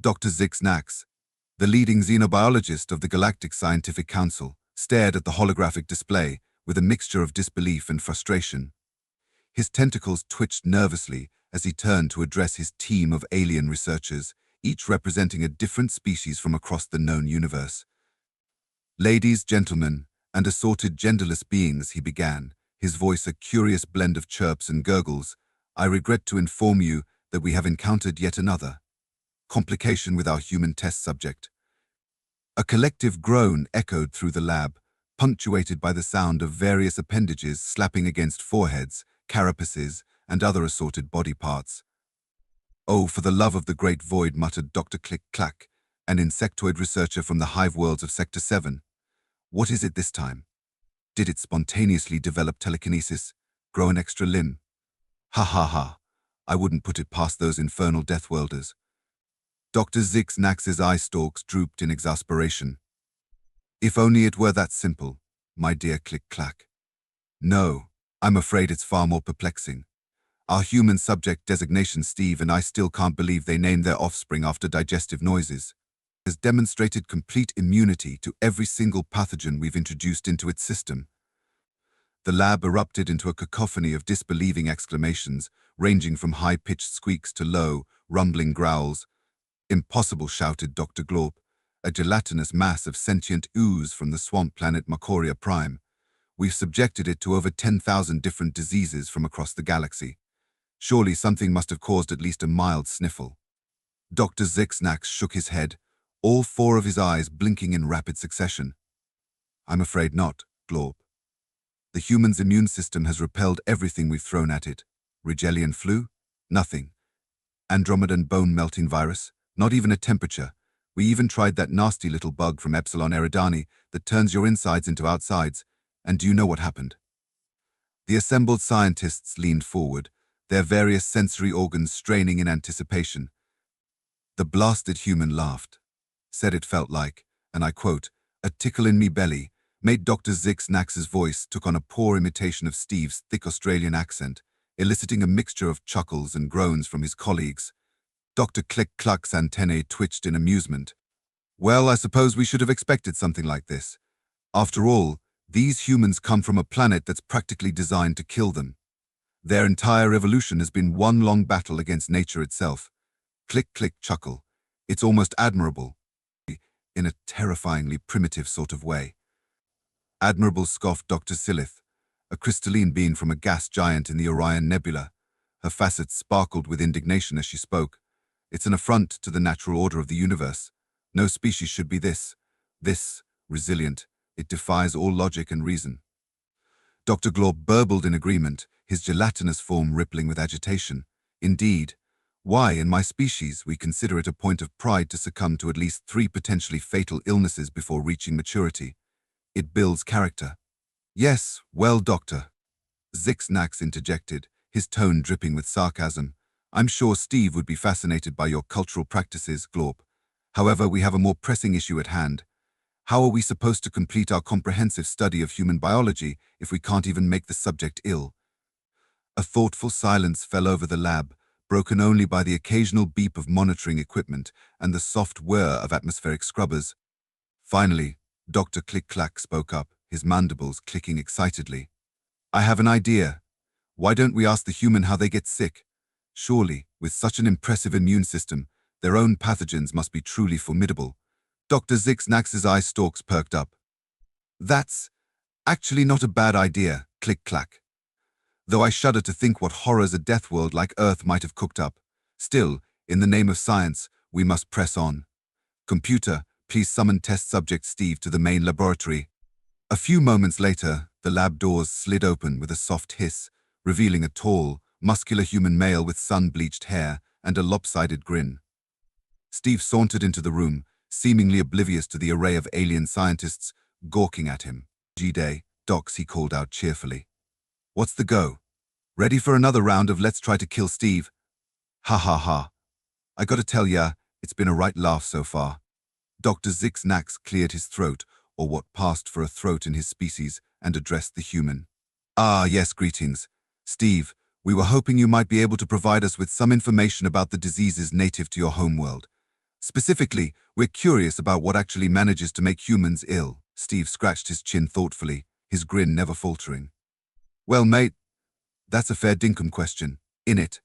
Dr. Zix, the leading xenobiologist of the Galactic Scientific Council, stared at the holographic display with a mixture of disbelief and frustration. His tentacles twitched nervously as he turned to address his team of alien researchers, each representing a different species from across the known universe. Ladies, gentlemen, and assorted genderless beings, he began, his voice a curious blend of chirps and gurgles. I regret to inform you that we have encountered yet another complication with our human test subject. A collective groan echoed through the lab, punctuated by the sound of various appendages slapping against foreheads, carapaces, and other assorted body parts. Oh, for the love of the great void, muttered Dr. Click-Clack, an insectoid researcher from the hive worlds of Sector 7. What is it this time? Did it spontaneously develop telekinesis, grow an extra limb? Ha ha ha, I wouldn't put it past those infernal Deathworlders. Dr. Zix-Nax's eye stalks drooped in exasperation. If only it were that simple, my dear Click-Clack. No, I'm afraid it's far more perplexing. Our human subject designation, Steve, and I still can't believe they named their offspring after digestive noises, has demonstrated complete immunity to every single pathogen we've introduced into its system. The lab erupted into a cacophony of disbelieving exclamations, ranging from high-pitched squeaks to low, rumbling growls. Impossible, shouted Dr. Glorp, a gelatinous mass of sentient ooze from the swamp planet Macoria Prime. We've subjected it to over 10,000 different diseases from across the galaxy. Surely something must have caused at least a mild sniffle. Dr. Zix-Nax shook his head, all four of his eyes blinking in rapid succession. I'm afraid not, Glorp. The human's immune system has repelled everything we've thrown at it. Rigelian flu? Nothing. Andromedan bone-melting virus? Not even a temperature. We even tried that nasty little bug from Epsilon Eridani that turns your insides into outsides. And do you know what happened? The assembled scientists leaned forward, their various sensory organs straining in anticipation. The blasted human laughed, said it felt like, and I quote, a tickle in me belly, made Dr. Zix-Nax's voice took on a poor imitation of Steve's thick Australian accent, eliciting a mixture of chuckles and groans from his colleagues. Dr. Click-Clack's antennae twitched in amusement. Well, I suppose we should have expected something like this. After all, these humans come from a planet that's practically designed to kill them. Their entire evolution has been one long battle against nature itself. Click-Click chuckle. It's almost admirable, in a terrifyingly primitive sort of way. Admirable, scoffed Dr. Silith, a crystalline being from a gas giant in the Orion Nebula. Her facets sparkled with indignation as she spoke. It's an affront to the natural order of the universe. No species should be this resilient. It defies all logic and reason. Dr. Glorp burbled in agreement, his gelatinous form rippling with agitation. Indeed, why, in my species, we consider it a point of pride to succumb to at least 3 potentially fatal illnesses before reaching maturity. It builds character. Yes, well, Doctor. Zix-Nax interjected, his tone dripping with sarcasm. I'm sure Steve would be fascinated by your cultural practices, Glorp. However, we have a more pressing issue at hand. How are we supposed to complete our comprehensive study of human biology if we can't even make the subject ill? A thoughtful silence fell over the lab, broken only by the occasional beep of monitoring equipment and the soft whir of atmospheric scrubbers. Finally, Dr. Click-Clack spoke up, his mandibles clicking excitedly. I have an idea. Why don't we ask the human how they get sick? Surely, with such an impressive immune system, their own pathogens must be truly formidable. Dr. Zix-Nax's eye stalks perked up. That's actually not a bad idea, Click-Clack. Though I shudder to think what horrors a death world like Earth might have cooked up. Still, in the name of science, we must press on. Computer, please summon test subject Steve to the main laboratory. A few moments later, the lab doors slid open with a soft hiss, revealing a tall, muscular human male with sun-bleached hair and a lopsided grin. Steve sauntered into the room, seemingly oblivious to the array of alien scientists gawking at him. G-Day, Docs, he called out cheerfully. What's the go? Ready for another round of let's try to kill Steve? Ha ha ha. I gotta tell ya, it's been a right laugh so far. Dr. Zix-Nax cleared his throat, or what passed for a throat in his species, and addressed the human. Ah, yes, greetings. Steve, we were hoping you might be able to provide us with some information about the diseases native to your homeworld. Specifically, we're curious about what actually manages to make humans ill. Steve scratched his chin thoughtfully, his grin never faltering. Well, mate, that's a fair dinkum question, innit?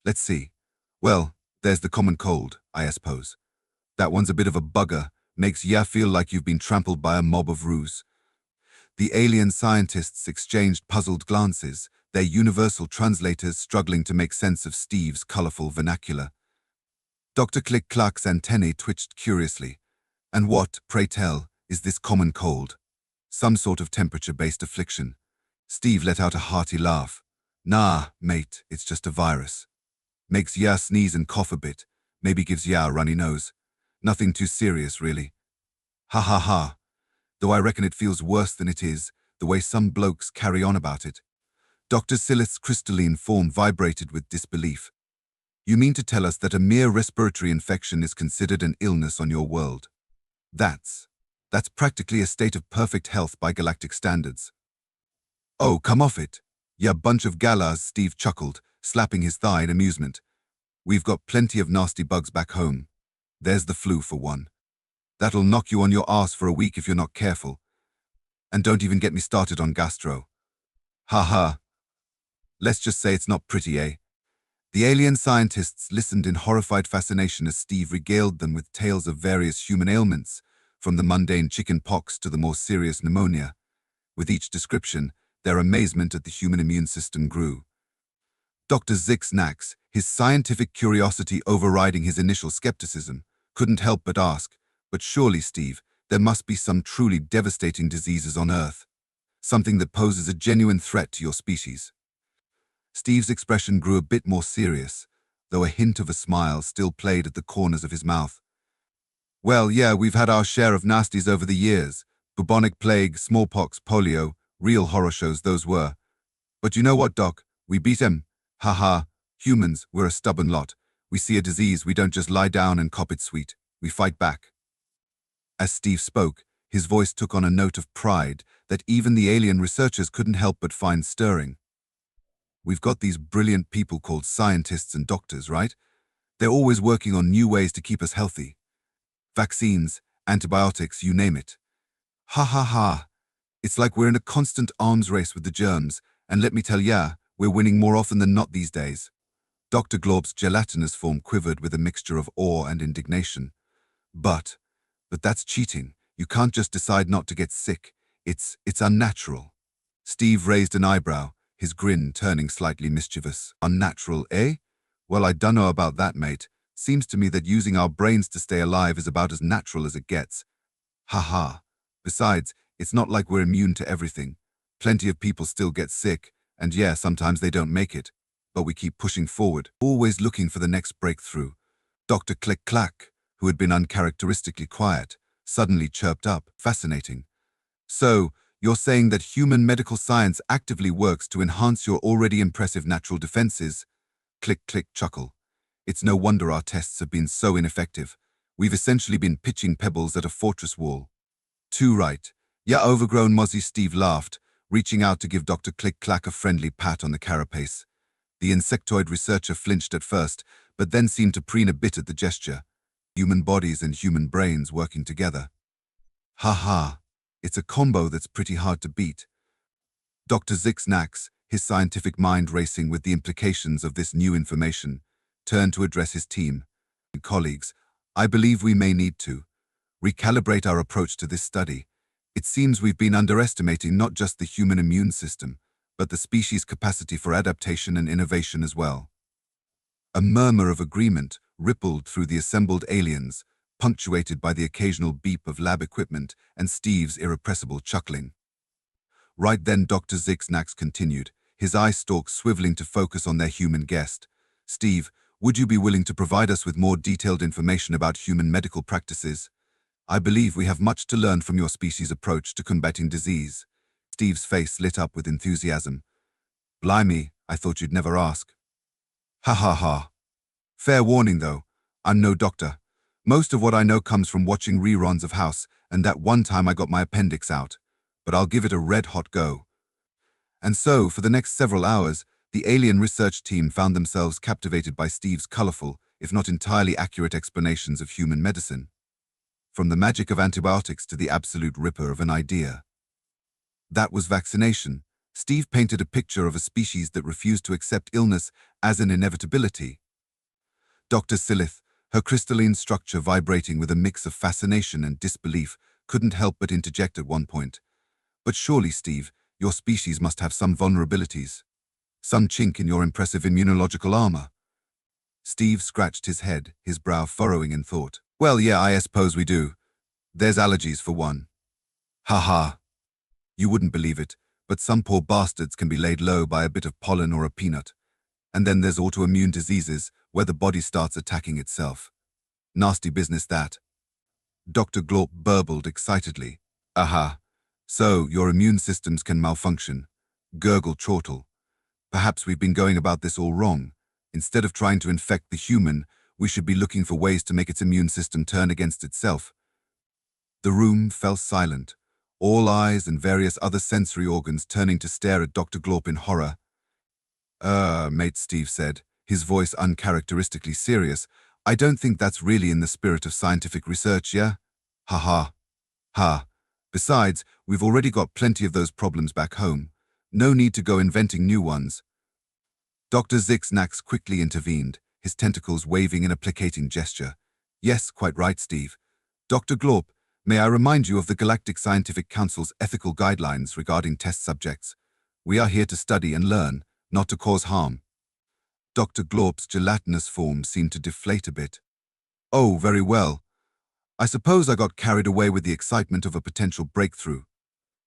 Let's see. Well, there's the common cold, I suppose. That one's a bit of a bugger, makes ya feel like you've been trampled by a mob of ruse. The alien scientists exchanged puzzled glances, their universal translators struggling to make sense of Steve's colorful vernacular. Dr. Click-Clack's antennae twitched curiously. And what, pray tell, is this common cold? Some sort of temperature-based affliction. Steve let out a hearty laugh. Nah, mate, it's just a virus. Makes ya sneeze and cough a bit, maybe gives ya a runny nose. Nothing too serious, really. Ha ha ha. Though I reckon it feels worse than it is, the way some blokes carry on about it. Dr. Silith's crystalline form vibrated with disbelief. You mean to tell us that a mere respiratory infection is considered an illness on your world? That's practically a state of perfect health by galactic standards. Oh, come off it. Ya bunch of galas, Steve chuckled, slapping his thigh in amusement. We've got plenty of nasty bugs back home. There's the flu for one. That'll knock you on your ass for a week if you're not careful. And don't even get me started on gastro. Ha ha. Let's just say it's not pretty, eh? The alien scientists listened in horrified fascination as Steve regaled them with tales of various human ailments, from the mundane chicken pox to the more serious pneumonia. With each description, their amazement at the human immune system grew. Dr. Zix-Nax, his scientific curiosity overriding his initial skepticism, couldn't help but ask, but surely, Steve, there must be some truly devastating diseases on Earth. Something that poses a genuine threat to your species. Steve's expression grew a bit more serious, though a hint of a smile still played at the corners of his mouth. Well, yeah, we've had our share of nasties over the years. Bubonic plague, smallpox, polio, real horror shows those were. But you know what, Doc? We beat 'em. Ha ha. Humans, we're a stubborn lot. We see a disease, we don't just lie down and cop it sweet. We fight back. As Steve spoke, his voice took on a note of pride that even the alien researchers couldn't help but find stirring. We've got these brilliant people called scientists and doctors, right? They're always working on new ways to keep us healthy. Vaccines, antibiotics, you name it. Ha ha ha. It's like we're in a constant arms race with the germs, and let me tell ya, we're winning more often than not these days. Dr. Glob's gelatinous form quivered with a mixture of awe and indignation. But that's cheating. You can't just decide not to get sick. It's unnatural. Steve raised an eyebrow, his grin turning slightly mischievous. Unnatural, eh? Well, I dunno about that, mate. Seems to me that using our brains to stay alive is about as natural as it gets. Ha ha. Besides, it's not like we're immune to everything. Plenty of people still get sick, and yeah, sometimes they don't make it. But we keep pushing forward, always looking for the next breakthrough. Dr. Click-Clack, who had been uncharacteristically quiet, suddenly chirped up, fascinating. So, you're saying that human medical science actively works to enhance your already impressive natural defenses? Click-Click chuckle. It's no wonder our tests have been so ineffective. We've essentially been pitching pebbles at a fortress wall. Too right. Ya overgrown mozzie, Steve laughed, reaching out to give Dr. Click-Clack a friendly pat on the carapace. The insectoid researcher flinched at first, but then seemed to preen a bit at the gesture. Human bodies and human brains working together. Ha ha. It's a combo that's pretty hard to beat. Dr. Zix-Nax, his scientific mind racing with the implications of this new information, turned to address his team. Colleagues, I believe we may need to recalibrate our approach to this study. It seems we've been underestimating not just the human immune system, but the species' capacity for adaptation and innovation as well. A murmur of agreement rippled through the assembled aliens, punctuated by the occasional beep of lab equipment and Steve's irrepressible chuckling. Right then, Dr. Zix-Nax continued, his eye stalks swiveling to focus on their human guest. Steve, would you be willing to provide us with more detailed information about human medical practices? I believe we have much to learn from your species' approach to combating disease. Steve's face lit up with enthusiasm. Blimey, I thought you'd never ask. Ha ha ha. Fair warning though, I'm no doctor. Most of what I know comes from watching reruns of House, and that one time I got my appendix out. But I'll give it a red-hot go. And so, for the next several hours, the alien research team found themselves captivated by Steve's colorful, if not entirely accurate explanations of human medicine. From the magic of antibiotics to the absolute ripper of an idea. That was vaccination. Steve painted a picture of a species that refused to accept illness as an inevitability. Dr. Silith, her crystalline structure vibrating with a mix of fascination and disbelief, couldn't help but interject at one point. But surely, Steve, your species must have some vulnerabilities. Some chink in your impressive immunological armor. Steve scratched his head, his brow furrowing in thought. Well, yeah, I suppose we do. There's allergies for one. Ha ha. You wouldn't believe it, but some poor bastards can be laid low by a bit of pollen or a peanut. And then there's autoimmune diseases, where the body starts attacking itself. Nasty business that. Dr. Glorp burbled excitedly. Aha. So, your immune systems can malfunction. Gurgled Chortle. Perhaps we've been going about this all wrong. Instead of trying to infect the human, we should be looking for ways to make its immune system turn against itself. The room fell silent, all eyes and various other sensory organs turning to stare at Dr. Glorp in horror. Mate, Steve said, his voice uncharacteristically serious. I don't think that's really in the spirit of scientific research, yeah? Ha ha. Ha. Besides, we've already got plenty of those problems back home. No need to go inventing new ones. Dr. Zixnax quickly intervened, his tentacles waving in a placating gesture. Yes, quite right, Steve. Dr. Glorp, may I remind you of the Galactic Scientific Council's ethical guidelines regarding test subjects. We are here to study and learn, not to cause harm. Dr. Glorp's gelatinous form seemed to deflate a bit. Oh, very well. I suppose I got carried away with the excitement of a potential breakthrough.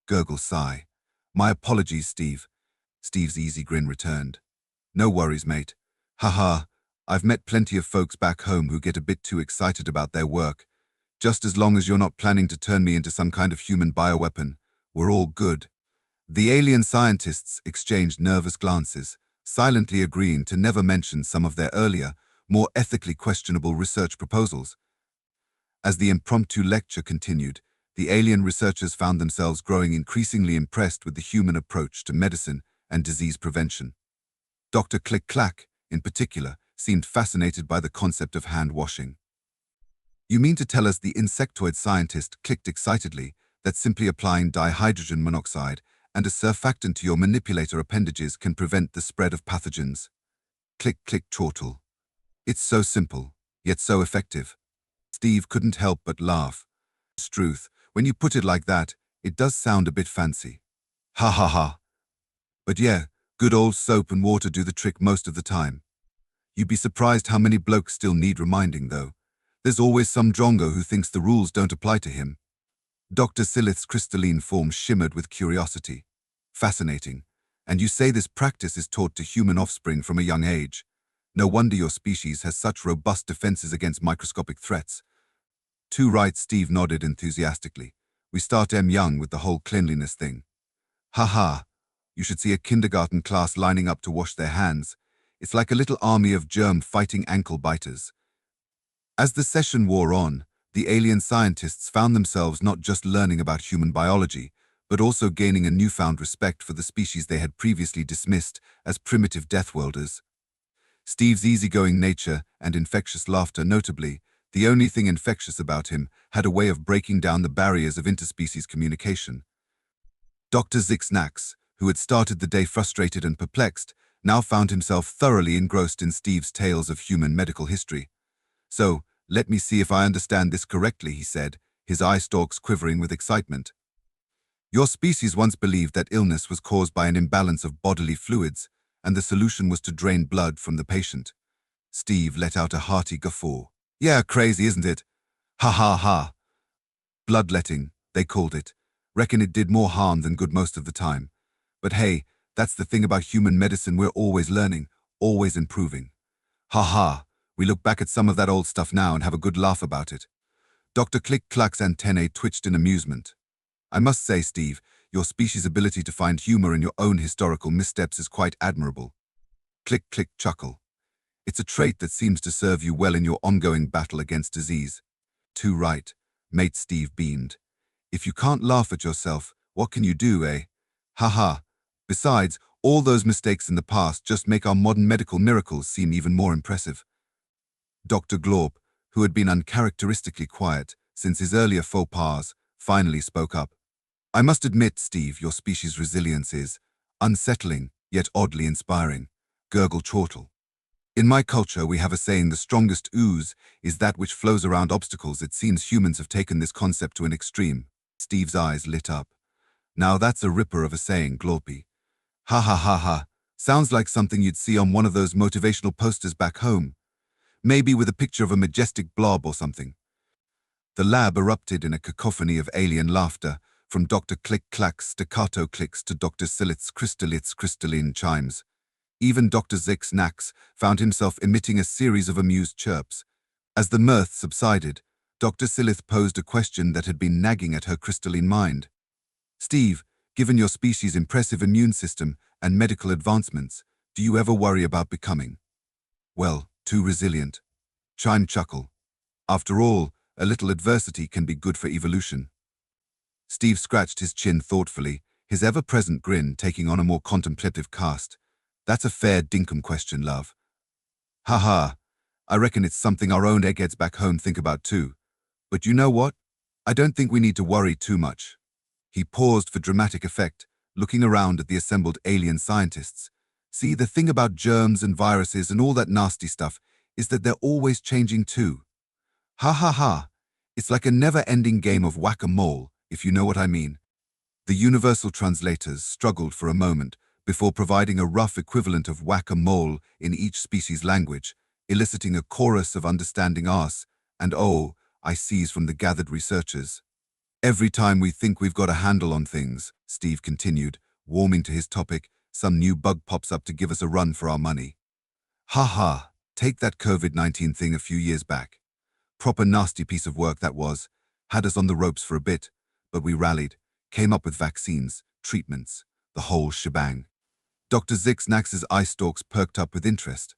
Gurgle sigh. My apologies, Steve. Steve's easy grin returned. No worries, mate. Haha, I've met plenty of folks back home who get a bit too excited about their work. Just as long as you're not planning to turn me into some kind of human bioweapon, we're all good. The alien scientists exchanged nervous glances, silently agreeing to never mention some of their earlier, more ethically questionable research proposals. As the impromptu lecture continued, the alien researchers found themselves growing increasingly impressed with the human approach to medicine and disease prevention. Dr. Click-Clack, in particular, seemed fascinated by the concept of hand washing. You mean to tell us, the insectoid scientist clicked excitedly, that simply applying dihydrogen monoxide and a surfactant to your manipulator appendages can prevent the spread of pathogens? Click-Click Chortle. It's so simple, yet so effective. Steve couldn't help but laugh. Struth, when you put it like that, it does sound a bit fancy. Ha ha ha. But yeah, good old soap and water do the trick most of the time. You'd be surprised how many blokes still need reminding, though. There's always some drongo who thinks the rules don't apply to him. Dr. Silith's crystalline form shimmered with curiosity. Fascinating. And you say this practice is taught to human offspring from a young age. No wonder your species has such robust defenses against microscopic threats. Too right, Steve nodded enthusiastically. We start young with the whole cleanliness thing. Ha ha. You should see a kindergarten class lining up to wash their hands. It's like a little army of germ-fighting ankle biters. As the session wore on, the alien scientists found themselves not just learning about human biology, but also gaining a newfound respect for the species they had previously dismissed as primitive Deathworlders. Steve's easygoing nature and infectious laughter, notably, the only thing infectious about him, had a way of breaking down the barriers of interspecies communication. Dr. Zixnax, who had started the day frustrated and perplexed, now found himself thoroughly engrossed in Steve's tales of human medical history. So, let me see if I understand this correctly, he said, his eye stalks quivering with excitement. Your species once believed that illness was caused by an imbalance of bodily fluids, and the solution was to drain blood from the patient. Steve let out a hearty guffaw. Yeah, crazy, isn't it? Ha ha ha. Bloodletting, they called it. Reckon it did more harm than good most of the time. But hey, that's the thing about human medicine, we're always learning, always improving. Ha ha, we look back at some of that old stuff now and have a good laugh about it. Dr. Click-Clack's antennae twitched in amusement. I must say, Steve, your species' ability to find humor in your own historical missteps is quite admirable. Click-Click chuckle. It's a trait that seems to serve you well in your ongoing battle against disease. Too right, mate, Steve beamed. If you can't laugh at yourself, what can you do, eh? Ha ha. Besides, all those mistakes in the past just make our modern medical miracles seem even more impressive. Dr. Glorp, who had been uncharacteristically quiet since his earlier faux pas, finally spoke up. I must admit, Steve, your species' resilience is unsettling, yet oddly inspiring. Gurgle chortle. In my culture, we have a saying, the strongest ooze is that which flows around obstacles. It seems humans have taken this concept to an extreme. Steve's eyes lit up. Now that's a ripper of a saying, Glorpy. Ha ha ha ha. Sounds like something you'd see on one of those motivational posters back home. Maybe with a picture of a majestic blob or something. The lab erupted in a cacophony of alien laughter, from Dr. Click-Clack's staccato clicks to Dr. Silith's crystalline chimes. Even Dr. Zix-Nax found himself emitting a series of amused chirps. As the mirth subsided, Dr. Silith posed a question that had been nagging at her crystalline mind. Steve, given your species' impressive immune system and medical advancements, do you ever worry about becoming, well, too resilient? Chime chuckle. After all, a little adversity can be good for evolution. Steve scratched his chin thoughtfully, his ever-present grin taking on a more contemplative cast. That's a fair dinkum question, love. Ha ha. I reckon it's something our own eggheads back home think about too. But you know what? I don't think we need to worry too much. He paused for dramatic effect, looking around at the assembled alien scientists. See, the thing about germs and viruses and all that nasty stuff is that they're always changing too. Ha ha ha. It's like a never-ending game of whack-a-mole, if you know what I mean. The universal translators struggled for a moment before providing a rough equivalent of whack-a-mole in each species' language, eliciting a chorus of understanding ahs and oh, I sees from the gathered researchers. Every time we think we've got a handle on things, Steve continued, warming to his topic, some new bug pops up to give us a run for our money. Ha ha, take that COVID-19 thing a few years back. Proper nasty piece of work that was, had us on the ropes for a bit, but we rallied, came up with vaccines, treatments, the whole shebang. Dr. Zix-Nax's eye stalks perked up with interest.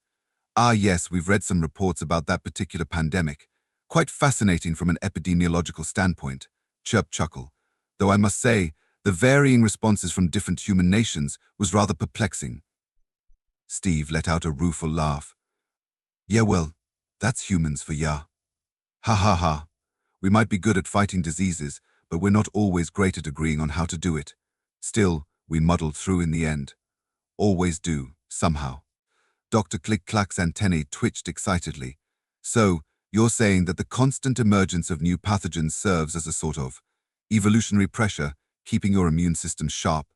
Ah yes, we've read some reports about that particular pandemic. Quite fascinating from an epidemiological standpoint. Chirp chuckle. Though I must say, the varying responses from different human nations was rather perplexing. Steve let out a rueful laugh. Yeah, well, that's humans for ya. Ha ha ha. We might be good at fighting diseases, but we're not always great at agreeing on how to do it. Still, we muddled through in the end. Always do, somehow. Dr. Click-Clack's antennae twitched excitedly. So, you're saying that the constant emergence of new pathogens serves as a sort of evolutionary pressure, keeping your immune system sharp.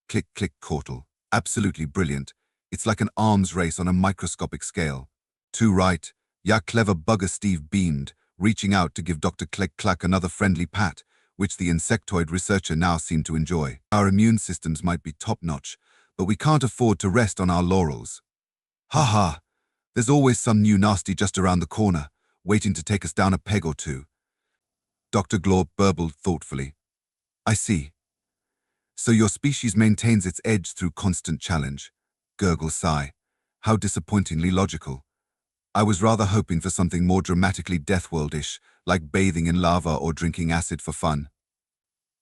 Click-click chortle. Absolutely brilliant. It's like an arms race on a microscopic scale. Too right. Ya clever bugger, Steve beamed, reaching out to give Dr. Click-Clack another friendly pat, which the insectoid researcher now seemed to enjoy. Our immune systems might be top-notch, but we can't afford to rest on our laurels. Ha ha. There's always some new nasty just around the corner, waiting to take us down a peg or two. Dr. Glorp burbled thoughtfully. I see. So your species maintains its edge through constant challenge. Gurgle sigh. How disappointingly logical. I was rather hoping for something more dramatically Deathworld-ish, like bathing in lava or drinking acid for fun.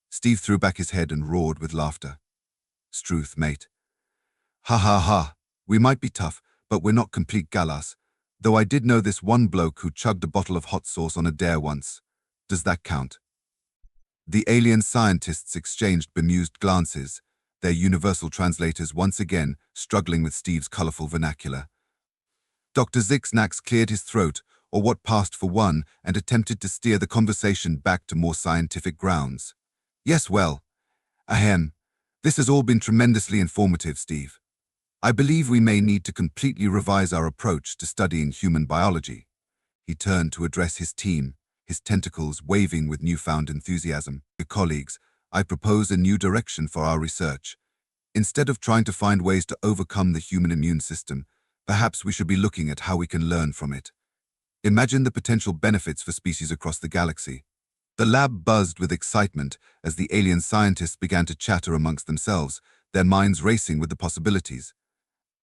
Steve threw back his head and roared with laughter. Struth, mate. Ha ha ha. We might be tough, but we're not complete galas. Though I did know this one bloke who chugged a bottle of hot sauce on a dare once. Does that count? The alien scientists exchanged bemused glances, their universal translators once again struggling with Steve's colorful vernacular. Dr. Zix-Nax cleared his throat, or what passed for one, and attempted to steer the conversation back to more scientific grounds. Yes, well, ahem. This has all been tremendously informative, Steve. I believe we may need to completely revise our approach to studying human biology. He turned to address his team, his tentacles waving with newfound enthusiasm. Colleagues, I propose a new direction for our research. Instead of trying to find ways to overcome the human immune system, perhaps we should be looking at how we can learn from it. Imagine the potential benefits for species across the galaxy. The lab buzzed with excitement as the alien scientists began to chatter amongst themselves, their minds racing with the possibilities.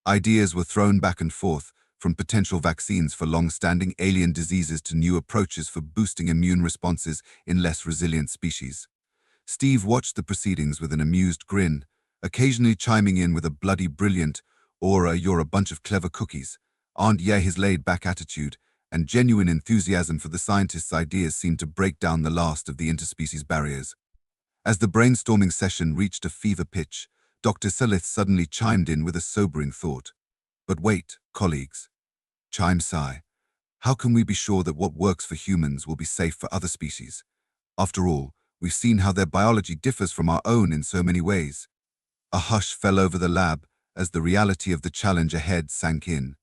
Ideas were thrown back and forth, from potential vaccines for long-standing alien diseases to new approaches for boosting immune responses in less resilient species. Steve watched the proceedings with an amused grin, occasionally chiming in with a bloody brilliant or a "you're a bunch of clever cookies," Aunt Ye's laid-back attitude, and genuine enthusiasm for the scientists' ideas seemed to break down the last of the interspecies barriers. As the brainstorming session reached a fever pitch, Dr. Salith suddenly chimed in with a sobering thought. But wait, colleagues. Chimed Sai. How can we be sure that what works for humans will be safe for other species? After all, we've seen how their biology differs from our own in so many ways. A hush fell over the lab as the reality of the challenge ahead sank in.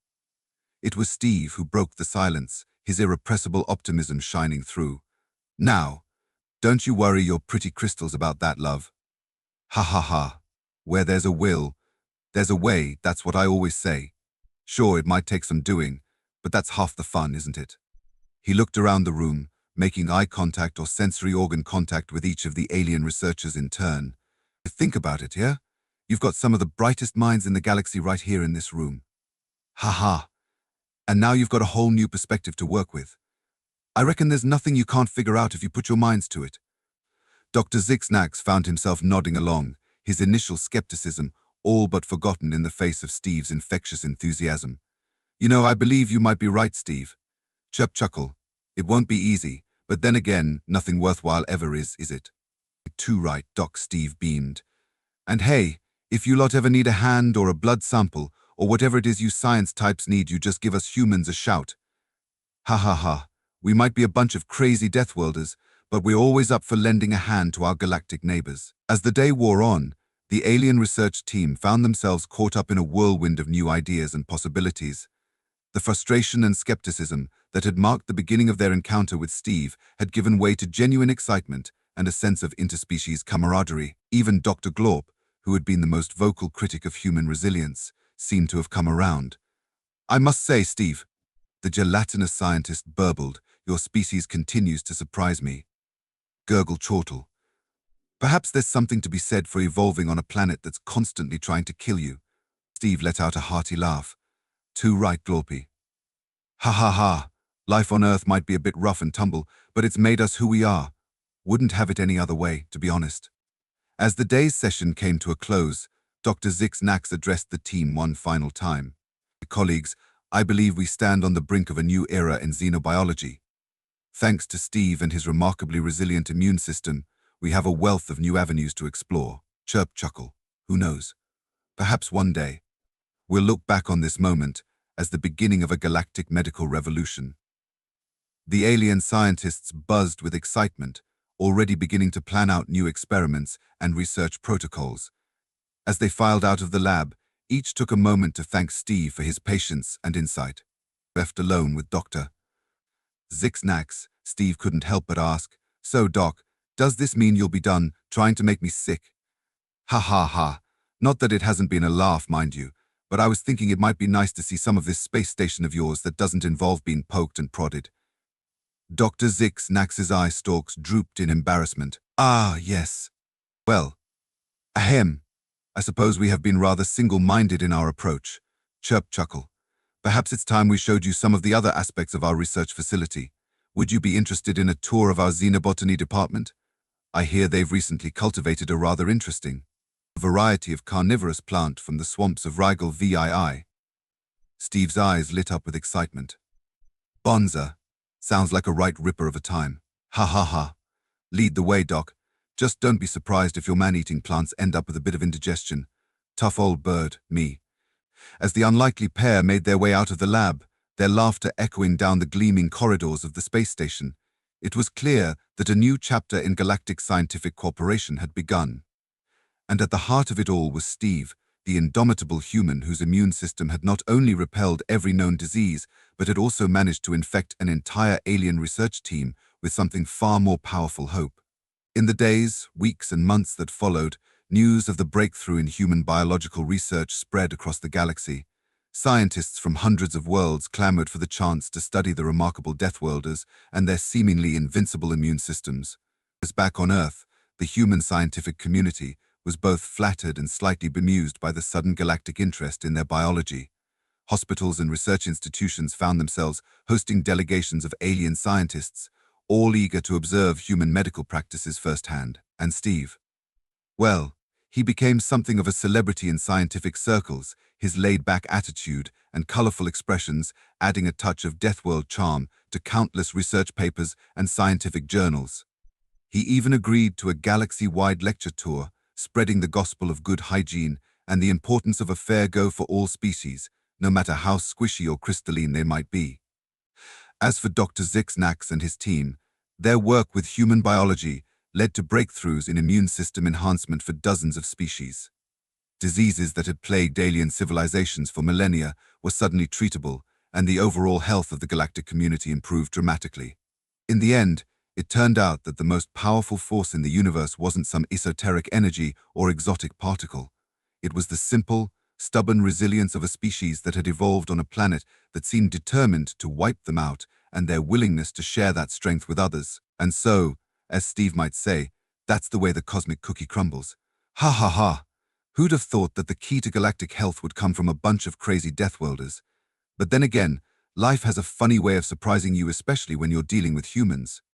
It was Steve who broke the silence, his irrepressible optimism shining through. Now, don't you worry your pretty crystals about that, love. Ha ha ha. Where there's a will, there's a way, that's what I always say. Sure, it might take some doing, but that's half the fun, isn't it? He looked around the room, making eye contact or sensory organ contact with each of the alien researchers in turn. Think about it, yeah? You've got some of the brightest minds in the galaxy right here in this room. Ha ha. And now you've got a whole new perspective to work with. I reckon there's nothing you can't figure out if you put your minds to it. Dr. Zixnax found himself nodding along, his initial skepticism all but forgotten in the face of Steve's infectious enthusiasm. You know, I believe you might be right, Steve. Chirp chuckle. It won't be easy, but then again, nothing worthwhile ever is it? Too right, Doc, Steve beamed. And hey, if you lot ever need a hand or a blood sample, or whatever it is you science types need, you just give us humans a shout. Ha ha ha. We might be a bunch of crazy Deathworlders, but we're always up for lending a hand to our galactic neighbors. As the day wore on, the alien research team found themselves caught up in a whirlwind of new ideas and possibilities. The frustration and skepticism that had marked the beginning of their encounter with Steve had given way to genuine excitement and a sense of interspecies camaraderie. Even Dr. Glorp, who had been the most vocal critic of human resilience, seemed to have come around. I must say, Steve, the gelatinous scientist burbled, your species continues to surprise me. Gurgled Chortle. Perhaps there's something to be said for evolving on a planet that's constantly trying to kill you. Steve let out a hearty laugh. Too right, Glorpy. Ha ha ha. Life on Earth might be a bit rough and tumble, but it's made us who we are. Wouldn't have it any other way, to be honest. As the day's session came to a close, Dr. Zixnax addressed the team one final time. Colleagues, I believe we stand on the brink of a new era in xenobiology. Thanks to Steve and his remarkably resilient immune system, we have a wealth of new avenues to explore. Chirp chuckle. Who knows? Perhaps one day, we'll look back on this moment as the beginning of a galactic medical revolution. The alien scientists buzzed with excitement, already beginning to plan out new experiments and research protocols. As they filed out of the lab, each took a moment to thank Steve for his patience and insight. Left alone with Dr. Zixnax, Steve couldn't help but ask, So, Doc, does this mean you'll be done trying to make me sick? Ha ha ha. Not that it hasn't been a laugh, mind you, but I was thinking it might be nice to see some of this space station of yours that doesn't involve being poked and prodded. Dr. Zixnax's eye stalks drooped in embarrassment. Ah, yes. Well, ahem. I suppose we have been rather single-minded in our approach. Chirp chuckle. Perhaps it's time we showed you some of the other aspects of our research facility. Would you be interested in a tour of our xenobotany department? I hear they've recently cultivated a rather interesting variety of carnivorous plant from the swamps of Rigel VII. Steve's eyes lit up with excitement. Bonza. Sounds like a right ripper of a time. Ha ha ha. Lead the way, Doc. Just don't be surprised if your man-eating plants end up with a bit of indigestion. Tough old bird, me. As the unlikely pair made their way out of the lab, their laughter echoing down the gleaming corridors of the space station, it was clear that a new chapter in galactic scientific cooperation had begun. And at the heart of it all was Steve, the indomitable human whose immune system had not only repelled every known disease, but had also managed to infect an entire alien research team with something far more powerful hope. In the days, weeks, and months that followed, news of the breakthrough in human biological research spread across the galaxy. Scientists from hundreds of worlds clamored for the chance to study the remarkable Deathworlders and their seemingly invincible immune systems. As back on Earth, the human scientific community was both flattered and slightly bemused by the sudden galactic interest in their biology. Hospitals and research institutions found themselves hosting delegations of alien scientists, all eager to observe human medical practices firsthand. And Steve, well, He became something of a celebrity in scientific circles, his laid-back attitude and colorful expressions adding a touch of Deathworld charm to countless research papers and scientific journals. He even agreed to a galaxy-wide lecture tour, spreading the gospel of good hygiene and the importance of a fair go for all species, no matter how squishy or crystalline they might be. As for Dr. Zixnax and his team, their work with human biology led to breakthroughs in immune system enhancement for dozens of species. Diseases that had plagued alien civilizations for millennia were suddenly treatable, and the overall health of the galactic community improved dramatically. In the end, it turned out that the most powerful force in the universe wasn't some esoteric energy or exotic particle. It was the simple, stubborn resilience of a species that had evolved on a planet that seemed determined to wipe them out, and their willingness to share that strength with others. And so, as Steve might say, that's the way the cosmic cookie crumbles. Ha ha ha! Who'd have thought that the key to galactic health would come from a bunch of crazy Deathworlders? But then again, life has a funny way of surprising you, especially when you're dealing with humans.